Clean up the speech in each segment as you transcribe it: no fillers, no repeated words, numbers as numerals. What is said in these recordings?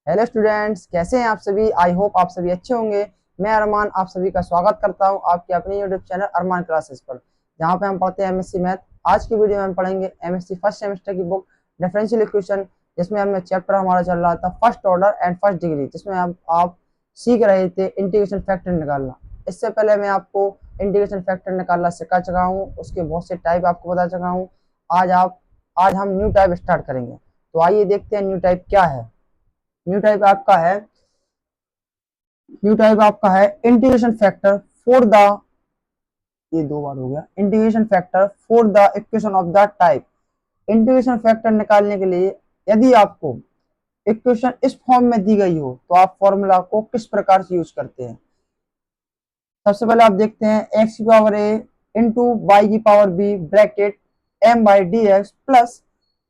Hello students, कैसे हैं आप सभी। आई होप आप सभी अच्छे होंगे। मैं अरमान आप सभी का स्वागत करता हूं आपके अपने यूट्यूब चैनल अरमान क्लासेस पर, जहां पे हम पढ़ते हैं एमएससी मैथ। आज की वीडियो में हम पढ़ेंगे एमएससी फर्स्ट सेमेस्टर की बुक डिफरेंशियल इक्वेशन, जिसमें हमने चैप्टर हमारा चल रहा था first order and first degree, जिसमें आप सीख रहे थे इंटीग्रेशन फैक्टर निकालना। इससे पहले मैं आपको इंटीग्रेशन फैक्टर निकालना सिखा चुका हूँ, उसके बहुत से टाइप आपको बता चुका हूँ। आज हम न्यू टाइप स्टार्ट करेंगे। तो आइए देखते हैं न्यू टाइप क्या है। न्यू टाइप आपका है न्यू टाइप आपका है इंटीग्रेशन फैक्टर फॉर द, ये दो बार हो गया, integration factor for the equation of the type. Integration factor निकालने के लिए यदि आपको इक्वेशन इस फॉर्म में दी गई हो तो आप फॉर्मूला को किस प्रकार से यूज करते हैं। सबसे पहले आप देखते हैं एक्स की पावर ए इंटू वाई की power b bracket m by d x plus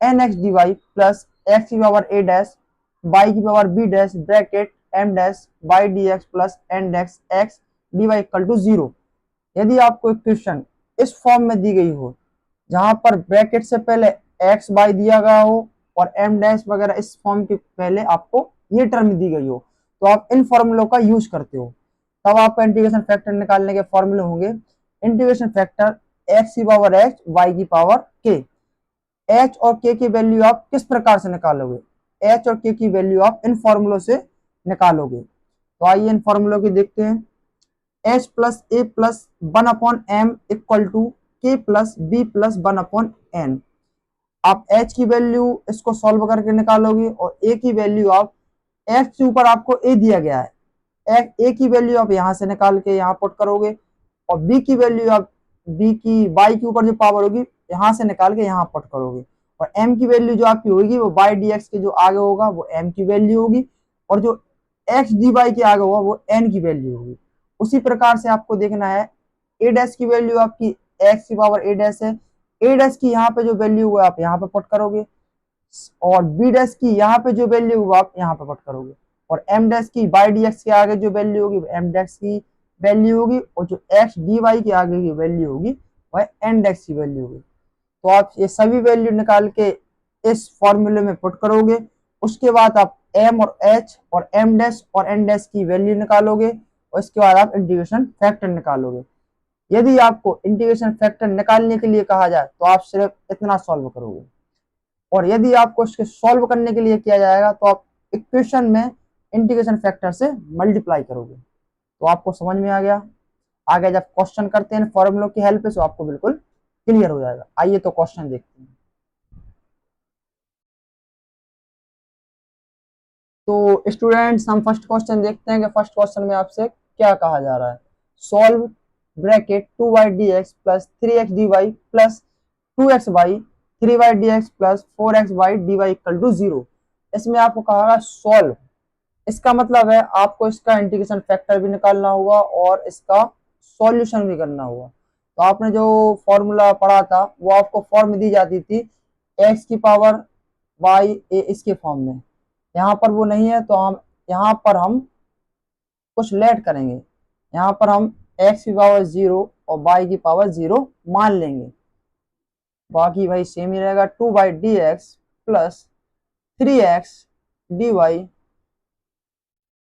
n x d y plus x की पावर ए डैश वाई की power b dash bracket m dash y d x plus n dash x d y equal to zero. यदि आपको equation इस form में दी गई हो, जहां पर ब्रैकेट से पहले एक्स बाई दिया गया हो और एम डैश वगैरह इस फॉर्म के पहले आपको ये टर्म दी गई हो, तो आप इन फॉर्मूलों का यूज करते हो। तब आपका इंटीग्रेशन फैक्टर निकालने के फॉर्मूले होंगे इंटीग्रेशन फैक्टर एक्स की पावर एक्स वाई की पावर के। एच और के की वैल्यू आप किस प्रकार से निकालोगे, एच और के की वैल्यू आप इन फॉर्मूलों से निकालोगे। तो आइए इन फॉर्मूलों की देखते हैं। H plus A plus one upon M equal to K plus B plus one upon N. आप एच की वैल्यू इसको सॉल्व करके निकालोगे और ए की वैल्यू आप एफ के ऊपर आपको ए दिया गया है, ए की वैल्यू आप यहां से निकाल के यहाँ पुट करोगे और बी की वैल्यू आप बी की वाई के ऊपर जो पावर होगी यहां से निकाल के यहाँ पुट करोगे और एम की वैल्यू जो आपकी होगी वो बाई डी एक्स के जो आगे होगा वो एम की वैल्यू होगी और जो एक्स डी वाई के आगे होगा वो एन की वैल्यू होगी। उसी प्रकार से आपको देखना है ए डैश की वैल्यू आपकी एक्स की पावर ए डैश है, ए डैश की यहाँ पे जो वैल्यू हुआ आप यहाँ पे पुट करोगे और बी डैश की यहाँ पे जो वैल्यू हुआ आप यहाँ पे पुट करोगे और एम डैश की बाई डी एक्स के आगे जो वैल्यू होगी एम डैश की वैल्यू होगी और जो एक्स डी वाई के आगे की वैल्यू होगी वह एन डैश की वैल्यू होगी। तो आप ये सभी वैल्यू निकाल के इस फॉर्मूले में पुट करोगे। उसके बाद आप एम और एच और एम डैश और एन डैश की वैल्यू निकालोगे और इसके बाद आप इंटीग्रेशन फैक्टर निकालोगे। यदि आपको इंटीग्रेशन फैक्टर निकालने के लिए कहा जाए तो आप सिर्फ इतना सॉल्व करोगे और यदि आपको इसके सॉल्व करने के लिए किया जाएगा तो आप इक्वेशन में इंटीग्रेशन फैक्टर से मल्टीप्लाई करोगे। तो आपको समझ में आ गया। आगे जब क्वेश्चन करते हैं फॉर्मूलों की हेल्प से आपको बिल्कुल क्लियर हो जाएगा। आइए तो क्वेश्चन देखते हैं। तो स्टूडेंट्स हम फर्स्ट क्वेश्चन देखते हैं कि फर्स्ट क्वेश्चन में आपसे क्या कहा जा रहा है। Solve bracket two y d x plus three x d y plus two x y three y d x plus four x y d y equal to zero. इसमें आपको कहा सॉल्व, इसका मतलब है आपको इसका इंटीग्रेशन फैक्टर भी निकालना होगा और इसका सॉल्यूशन भी करना होगा। तो आपने जो फॉर्मूला पढ़ा था वो आपको फॉर्म दी जाती थी एक्स की पावर वाई ए इसके फॉर्म में। यहाँ पर वो नहीं है तो हम यहाँ पर हम कुछ लेट करेंगे। यहाँ पर हम एक्स की पावर जीरो और वाई की पावर जीरो मान लेंगे, बाकी भाई सेम ही रहेगा। Two by d x plus three x d y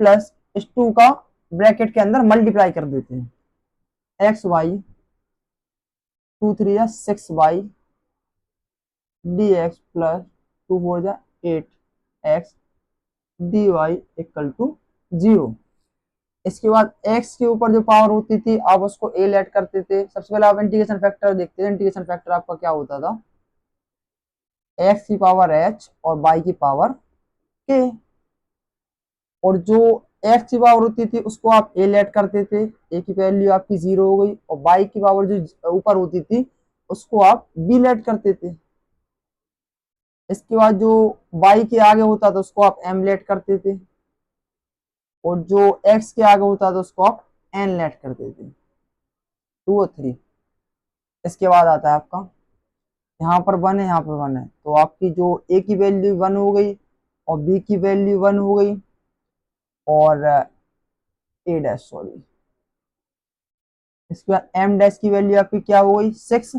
plus इस टू का ब्रैकेट के अंदर मल्टीप्लाई कर देते हैं एक्स वाई टू थ्री या six y d x plus two four जा eight x d y equal to zero. इसके बाद x के ऊपर जो पावर होती थी आप उसको a लेट करते थे। सबसे पहले आप इंटीग्रेशन फैक्टर देखते हैं। इंटीग्रेशन फैक्टर आपका क्या होता था, x की पावर h और y की पावर k, और जो x की पावर होती थी उसको आप a लेट करते थे, a की वैल्यू आपकी जीरो हो गई और y की पावर जो ऊपर होती थी उसको आप b लेट करते थे। इसके बाद जो y के आगे होता था उसको आप m लेट करते थे और जो x के आगे होता था उसको आप n लेट करते थे, टू और थ्री। इसके बाद आता है आपका यहाँ पर वन है, यहाँ पर वन है, तो आपकी जो a की वैल्यू वन हो गई और b की वैल्यू वन हो गई और a डैश सॉरी। इसके बाद m डैश की वैल्यू आपकी क्या हो गई सिक्स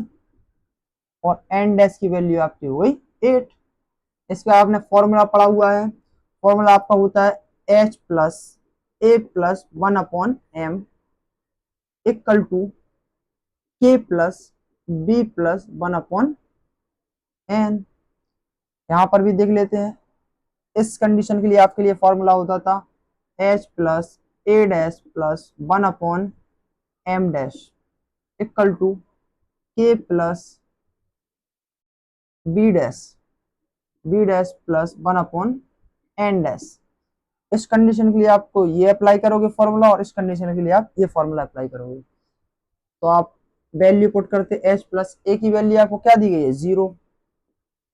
और n डैश की वैल्यू आपकी हो गई एट। इसका आपने फॉर्मूला पढ़ा हुआ है, फॉर्मूला आपका होता है h plus a plus 1/m equal to k plus b plus 1/n। यहाँ पर भी देख लेते हैं, इस कंडीशन के लिए आपके लिए फॉर्मूला होता था h plus a dash plus 1/m dash equal to k plus b dash plus 1/n dash. इस कंडीशन के लिए आपको ये अप्लाई करोगे फॉर्मूला, और इस कंडीशन के लिए आप ये फॉर्मूला अप्लाई करोगे। तो आप वैल्यू पुट करते, h प्लस a की वैल्यू आपको क्या दी गई है 0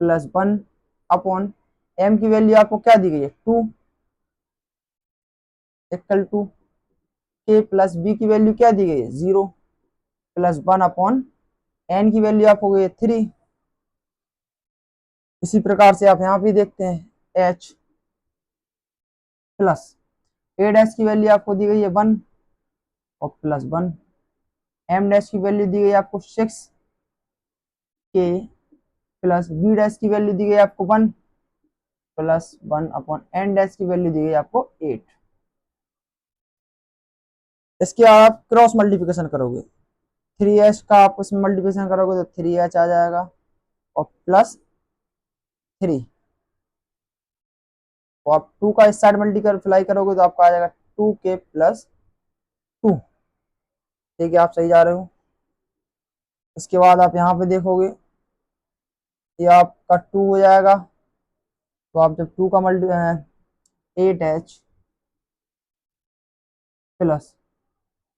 प्लस 1/m की वैल्यू आपको क्या दी गई है 2 equal to k plus b की वैल्यू क्या दी गई है 0 प्लस 1/n की वैल्यू आपको गई है 3। इसी प्रकार से आप यहाँ भी देखते हैं h प्लस a डैश की वैल्यू आपको दी गई है 1 और प्लस 1, m डैश की वैल्यू दी गई आपको 6, k प्लस b डैश की वैल्यू दी गई आपको 1 प्लस 1/n डैश की वैल्यू दी गई आपको 8। इसके आप क्रॉस मल्टीप्लिकेशन करोगे, 3h का आप उसमें मल्टीप्लिकेशन करोगे तो 3h आ जाएगा और प्लस 3, तो आप 2 का इस साइड मल्टीप्लाई करोगे तो आपका आ जाएगा 2k प्लस 2। ठीक है, आप सही जा रहे हो। इसके बाद आप यहाँ पे देखोगे ये आपका 2 हो जाएगा, तो आप जब 2 का मल्टी 8h प्लस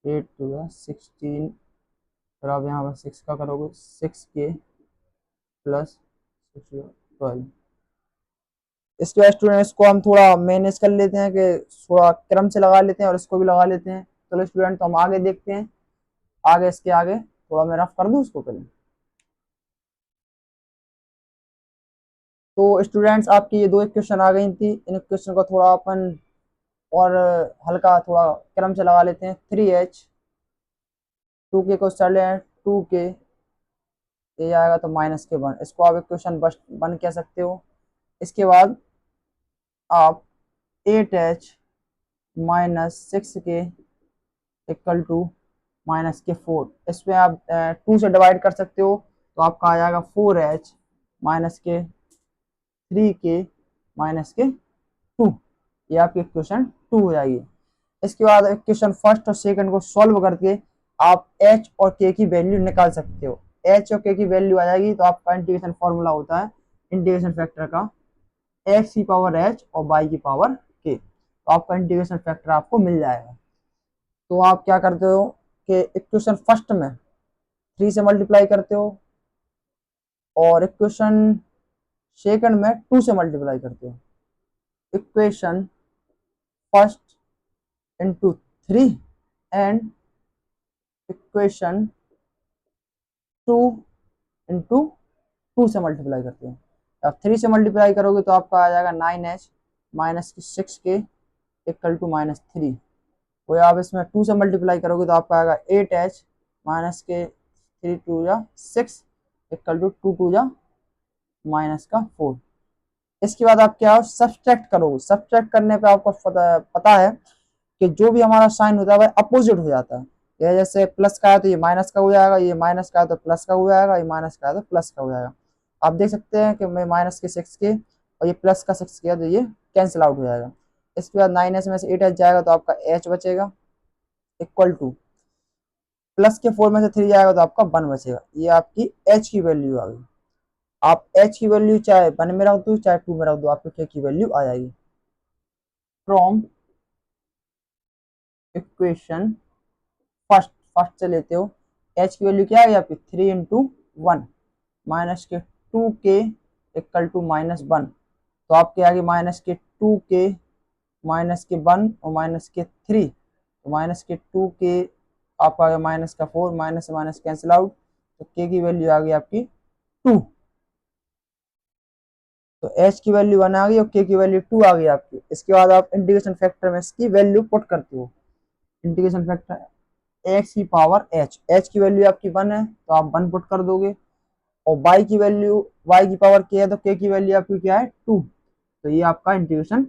8 टू 16, फिर आप यहाँ पर 6 का करोगे 6k प्लस 12। इसके बाद स्टूडेंट्स को हम थोड़ा मैनेज कर लेते हैं कि थोड़ा क्रम से लगा लेते हैं और इसको भी लगा लेते हैं। चलो स्टूडेंट, तो हम आगे देखते हैं, आगे इसके आगे थोड़ा मैं रफ कर दूं इसको पहले। तो स्टूडेंट्स आपकी ये दो इक्वेशन आ गई थी, इन इक्वेशन को थोड़ा अपन और हल्का थोड़ा क्रम से लगा लेते हैं। 3h 2k को चल रहे हैं 2k, ये आएगा तो -1, इसको आप इक्वेशन वन कह सकते हो। इसके बाद आप 8h minus 6k equal to -4, इसमें आप 2 से डिवाइड कर सकते हो, तो आपका आ जाएगा 4h माइनस के 3k माइनस के 2, ये आपकी इक्वेशन 2 हो जाएगी। इसके बाद इक्वेशन फर्स्ट और सेकंड को सॉल्व करके आप h और k की वैल्यू निकाल सकते हो। h और k की वैल्यू आ जाएगी तो आपका इंटीग्रेशन फॉर्मूला होता है इंटीग्रेशन फैक्टर का x की पावर h और y की पावर k, तो आपका इंटीग्रेशन फैक्टर आपको मिल जाएगा। तो आप क्या करते हो कि इक्वेशन फर्स्ट में 3 से मल्टीप्लाई करते हो और इक्वेशन सेकंड में 2 से मल्टीप्लाई करते हो। Equation first into 3 and equation 2 into 2 से मल्टीप्लाई करते हो। अब 3 से मल्टीप्लाई करोगे तो आपका आ जाएगा 9h minus 6k equal to -3। वो आप इसमें 2 से मल्टीप्लाई करोगे तो आपका आएगा 8h माइनस के 3 2 या 6 इक्वल टू 2 2 या -4। इसके बाद आप क्या सब्सट्रैक्ट करोगे, सब्सट्रैक्ट करने पे आपको पता है कि जो भी हमारा साइन होता है वह अपोजिट हो जाता है। ये जैसे प्लस का है तो ये माइनस का हो जाएगा, ये माइनस का है तो प्लस का हो जाएगा, ये माइनस का है तो प्लस का हो जाएगा। आप देख सकते हैं कि मैं माइनस के 6 के और ये प्लस का 6 के, तो ये कैंसिल आउट हो जाएगा। इसके बाद 9h में से 8h जाएगा तो आपका h बचेगा इक्वल टू प्लस के 4 में से 3 जाएगा तो आपका 1 बचेगा। ये आपकी h की वैल्यू आ गई। आप h की वैल्यू चाहे 1 में रख दो चाहे 2 में रख दो, आपकी k की वैल्यू आ जाएगी। फ्रॉम इक्वेशन फर्स्ट से लेते हो, h की वैल्यू क्या है आपकी 3 इंटू 1 माइनस के 2k इक्वल टू -1, तो आपके आगे माइनस के 2k माइनस के 1 और माइनस के 3, तो माइनस के 2k आपका आ गया माइनस का 4, माइनस से माइनस कैंसिल आउट, तो k की वैल्यू आ गई आपकी 2। तो h की वैल्यू 1 आ गई और k की वैल्यू 2 आ गई आपकी। इसके बाद आप इंटीग्रेशन फैक्टर में इसकी वैल्यू पुट करते हो। इंटीग्रेशन फैक्टर x की पावर h की वैल्यू आपकी 1 है तो आप 1 पुट कर दोगे, और y की वैल्यू y की पावर k है तो k की वैल्यू आपकी क्या है 2, तो ये आपका इंटीग्रेशन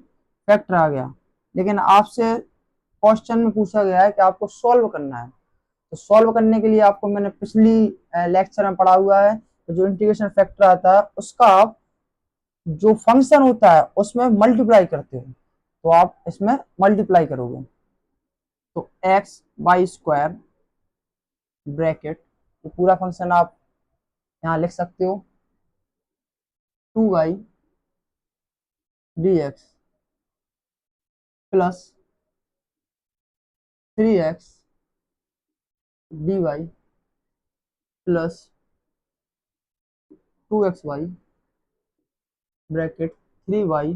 फैक्टर आ गया, लेकिन आपसे क्वेश्चन में पूछा गया है कि आपको सॉल्व करना है। तो सॉल्व करने के लिए आपको मैंने पिछली लेक्चर में पढ़ा हुआ है, तो जो इंटीग्रेशन फैक्टर आता है उसका आप जो फंक्शन होता है उसमें मल्टीप्लाई करते हो, तो आप इसमें मल्टीप्लाई करोगे तो एक्स वाई स्क्वायर ब्रैकेट, तो पूरा फंक्शन आप यहाँ लिख सकते हो 2y dx plus 3x dy plus 2xy bracket 3y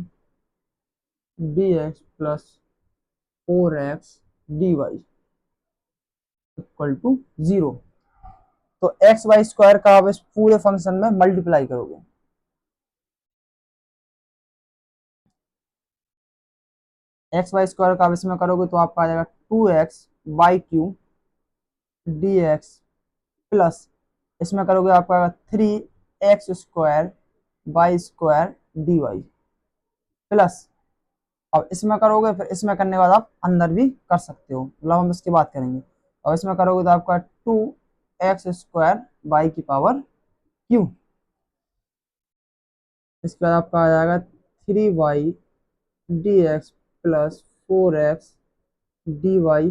dx plus 4x dy equal to 0। तो एक्स वाई स्क्वायर का आप इस पूरे फंक्शन में मल्टीप्लाई करोगे, एक्स वाई स्क्वायर का आप इसमें करोगे तो आपका आ जाएगा 2x y q d x plus इसमें करोगे आपका 3x square y square d y plus, अब इसमें करोगे फिर इसमें करने के बाद आप अंदर भी कर सकते हो, मतलब हम इसकी बात करेंगे। और इसमें करोगे तो आपका 2x स्क्वायर वाई की पावर क्यू, इसके बाद आपका आ जाएगा 3y d x plus 4x d y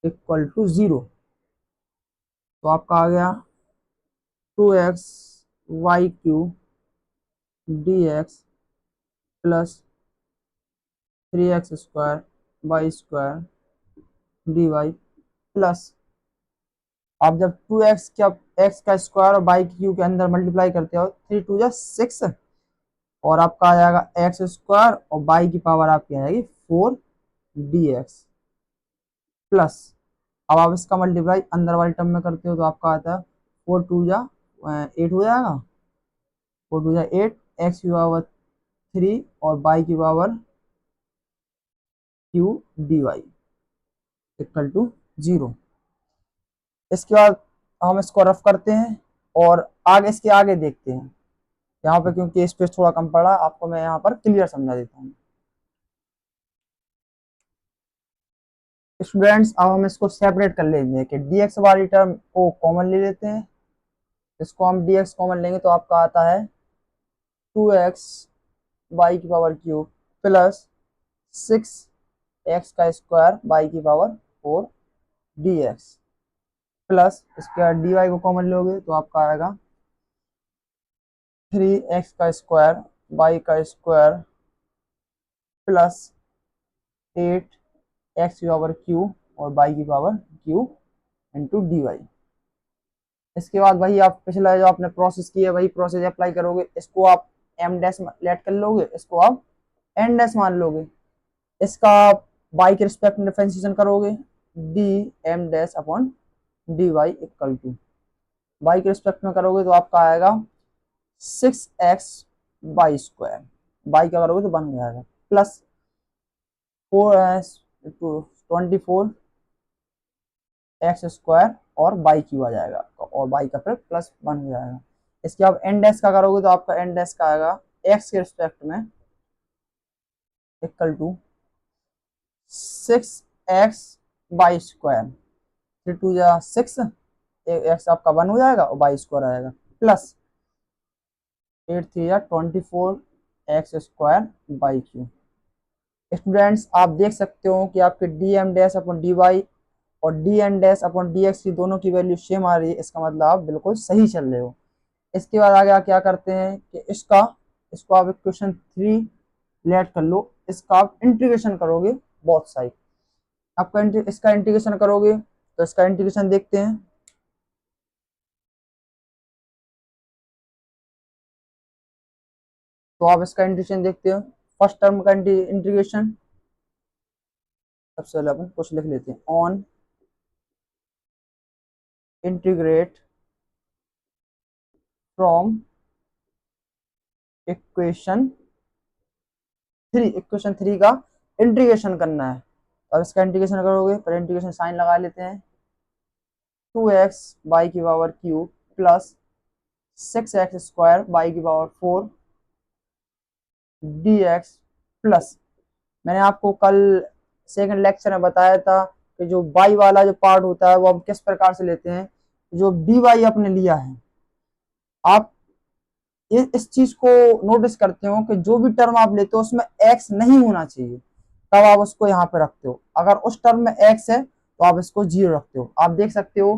equal to 0। तो आपका आ गया 2x y q d x plus 3x square y square d y plus, आप जब 2x का x का स्क्वायर और y क्यू के अंदर मल्टीप्लाई करते हो 3 2 जा 6, और आपका आ जाएगा एक्स स्क्वायर और y की पावर आपकी आ जाएगी 4 डी एक्स प्लस, अब आप इसका मल्टीप्लाई अंदर वाले टर्म में करते हो तो आपका आता है 4 2 जा 8 हो जाएगा, 4 2 जा 8 एक्स की पावर 3 और y की power q d y equal to 0। इसके बाद हम इसको रफ करते हैं और आगे इसके आगे देखते हैं यहाँ पे, क्योंकि स्पेस थोड़ा कम पड़ा आपको मैं यहाँ पर क्लियर समझा देता हूँ। स्टूडेंट्स अब हम इसको सेपरेट कर लेंगे कि dx वाली टर्म को कॉमन ले लेते हैं, इसको हम dx कॉमन लेंगे तो आपका आता है 2x वाई की पावर क्यूब प्लस 6x का स्क्वायर वाई की पावर 4 dx प्लस इसके बाद dy को कॉमन लोगे तो आपका आएगा 3x का स्क्वायर वाई का स्क्वायर प्लस 8x की पावर क्यू और y की power q into d y. इसके बाद वही आप पिछला जो आपने प्रोसेस किया वही प्रोसेस अप्लाई करोगे, इसको आप एम डैश लेट कर लोगे, इसको आप एन डैश मान लोगे, इसका आप y के रिस्पेक्ट में डिफरेंशिएशन करोगे d m dash upon d y equal to y के रिस्पेक्ट में करोगे तो आपका आएगा 6x वाई स्क्वायर, y का करोगे तो बन जाएगा प्लस 24 एक्स स्क्वायर और बाई क्यू आ जाएगा और बाई का फिर प्लस 1 हो जाएगा। इसके आप एन डैश का करोगे तो आपका एन डैश का आएगा एक्स के रिस्पेक्ट में equal to 6x by square, 3 2 जा 6, एक्स आपका 1 हो जाएगा और बाई स्क्वायर आएगा प्लस 8 3 जा 24 x square by q. Students आप देख सकते हो कि आपके d m dash upon d y और d n dash upon d x की दोनों की वैल्यू सेम आ रही है, इसका मतलब आप बिल्कुल सही चल रहे हो। इसके बाद आगे आप क्या करते हैं कि इसको आप इक्वेशन 3 लेट कर लो, इसका आप इंटीग्रेशन करोगे बोथ साइड, आपका इसका इंटीग्रेशन करोगे तो इसका इंटीग्रेशन देखते हैं। तो आप इसका इंटीग्रेशन देखते हो, फर्स्ट टर्म का इंटीग्रेशन सबसे पहले अपन कुछ लिख लेते हैं, ऑन इंटीग्रेट फ्रॉम इक्वेशन 3 का इंटीग्रेशन करना है। अब इसका इंटीग्रेशन करोगे, पर इंटीग्रेशन साइन लगा लेते हैं, 2x बाई की power cube plus 6x square by की पावर 4 dx प्लस मैंने आपको कल सेकंड लेक्चर में बताया था कि जो वाई वाला जो पार्ट होता है वो हम किस प्रकार से लेते हैं। जो डी वाई आपने लिया है, आप इस चीज को नोटिस करते हो कि जो भी टर्म आप लेते हो उसमें एक्स नहीं होना चाहिए, तब आप उसको यहाँ पे रखते हो। अगर उस टर्म में एक्स है तो आप इसको जीरो रखते हो। आप देख सकते हो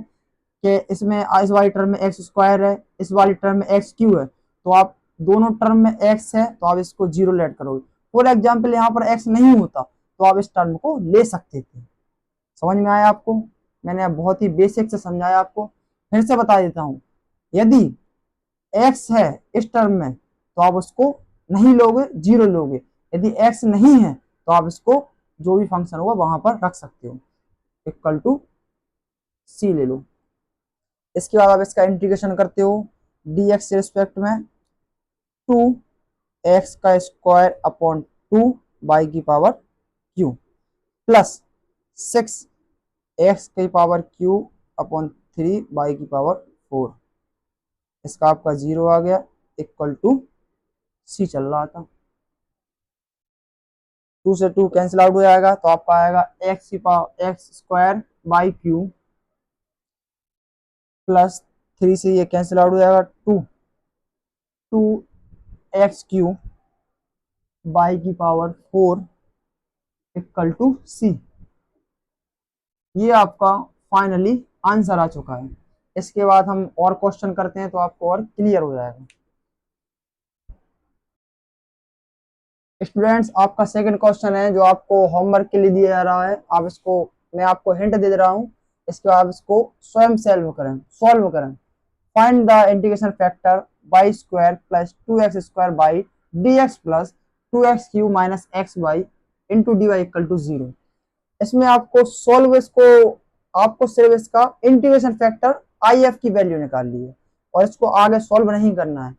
कि इसमें इस वाली टर्म में एक्स स्क्वायर है, इस वाली टर्म में एक्स क्यू है, तो आप दोनों टर्म में एक्स है तो आप इसको जीरो लेट करोगे। फॉर एग्जाम्पल यहाँ पर एक्स नहीं होता तो आप इस टर्म को ले सकते थे। समझ में आया आपको? मैंने बहुत ही बेसिक से समझाया आपको, फिर से बता देता हूँ। यदि एक्स है इस टर्म में तो आप उसको नहीं लोगे, जीरो लोगे। यदि एक्स नहीं है तो आप इसको जो भी फंक्शन होगा वहां पर रख सकते हो, इक्वल टू सी ले लो। इसके बाद आप इसका इंटीग्रेशन करते हो डी एक्स के रिस्पेक्ट में 2x का स्क्वायर अपॉन 2 बाई की पावर q प्लस 6x की पावर q अपॉन 3 बाई की पावर 4। इसका आपका जीरो आ गया, इक्वल टू सी चल रहा था। 2 से 2 कैंसिल आउट हो जाएगा तो आपका आएगा एक्स की power x square by Q plus 3 से ये कैंसिल आउट हो जाएगा 2 एक्स क्यू बाई की पावर 4 इक्वल टू सी। ये आपका फाइनली आंसर आ चुका है। इसके बाद हम और क्वेश्चन करते हैं तो आपको और क्लियर हो जाएगा। स्टूडेंट्स, आपका सेकंड क्वेश्चन है जो आपको होमवर्क के लिए दिया जा रहा है। आप इसको, मैं आपको हिंट दे रहा हूँ, इसके बाद इसको स्वयं सॉल्व करें। Find the integration factor y square plus 2x square by d x plus 2x q minus x by into d y equal to 0। इसमें आपको सॉल्व इसको, आपको सिर्फ इसका इंटीग्रेशन फैक्टर आई एफ की वैल्यू निकालनी है और इसको आगे सॉल्व नहीं करना है।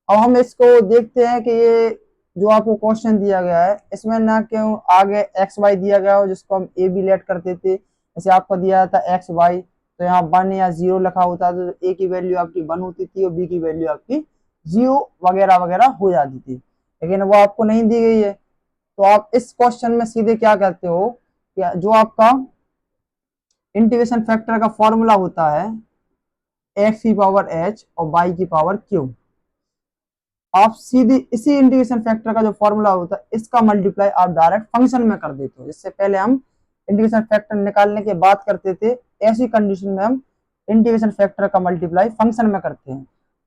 अब हम इसको देखते हैं कि ये जो आपको क्वेश्चन दिया गया है इसमें ना क्यों आगे एक्स वाई दिया गया हो जिसको हम ए बी लेट करते थे। जैसे आपको दिया था एक्स वाई तो यहाँ 1 या 0 लिखा होता तो ए की वैल्यू आपकी 1 होती थी और बी की वैल्यू आपकी 0 वगैरह वगैरह हो जाती थी, लेकिन वो आपको नहीं दी गई है। तो आप इस क्वेश्चन में सीधे क्या कहते हो कि जो आपका इंटीग्रेशन फैक्टर का फॉर्मूला होता है एक्स की पावर एच और वाई की पावर क्यू, आप सीधी इसी इंटीग्रेशन फैक्टर का जो फॉर्मूला होता है इसका मल्टीप्लाई आप डायरेक्ट फंक्शन में कर देते हो। जिससे पहले हम इंटीग्रेशन फैक्टर निकालने के बाद करते थे, ऐसी कंडीशन में हम इंटीग्रेशन फैक्टर का मल्टीप्लाई फंक्शन में करते हैं।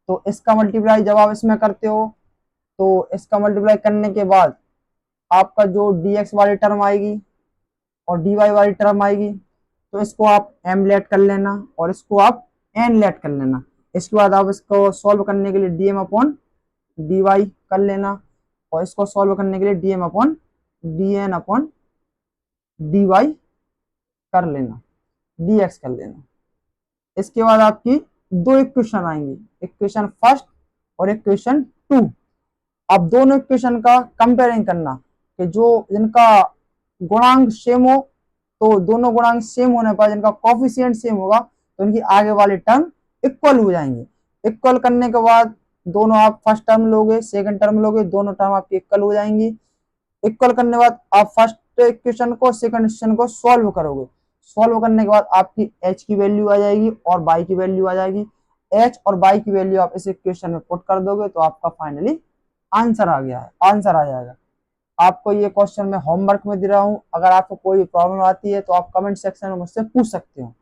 तो इसका मल्टीप्लाई जब आप इसमें करते हो तो इसका मल्टीप्लाई करने के बाद आपका जो डी एक्स वाली टर्म आएगी और डी वाई वाली टर्म आएगी, तो इसको आप एम लेट कर लेना और इसको आप एन लेट कर लेना। इसके बाद आप इसको सॉल्व करने के लिए d m upon d y कर लेना और इसको सॉल्व करने के लिए d m upon d n upon d y कर लेना, डी एक्स कर लेना। इसके बाद आपकी दो इक्वेशन आएंगी, इक्वेशन फर्स्ट और इक्वेशन टू। अब दोनों इक्वेशन का कंपेयरिंग करना कि जो जिनका गुणांक सेम हो, तो दोनों गुणांक सेम होने पर जिनका कोफिशिएंट सेम होगा तो उनकी आगे वाली टर्म इक्वल हो जाएंगे। इक्वल करने के बाद दोनों आप फर्स्ट टर्म लोगे सेकंड टर्म लोगे, दोनों टर्म आपकी इक्वल हो जाएंगी। इक्वल करने के बाद आप फर्स्ट इक्वेशन को सेकंड इक्वेशन को सॉल्व करोगे। सॉल्व करने के बाद आपकी h की वैल्यू आ जाएगी और y की वैल्यू आ जाएगी। h और y की वैल्यू आप इस इक्वेशन में पुट कर दोगे तो आपका फाइनली आंसर आ गया है, आंसर आ जाएगा। आपको ये क्वेश्चन मैं होमवर्क में दे रहा हूँ, अगर आपको कोई प्रॉब्लम आती है तो आप कमेंट सेक्शन में मुझसे पूछ सकते हो।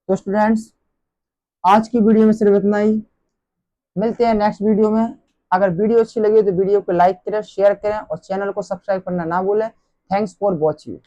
तो स्टूडेंट्स, आज की वीडियो में सिर्फ इतना ही, मिलते हैं नेक्स्ट वीडियो में। अगर वीडियो अच्छी लगी तो वीडियो को लाइक करें, शेयर करें और चैनल को सब्सक्राइब करना ना भूलें। Thanks for watching.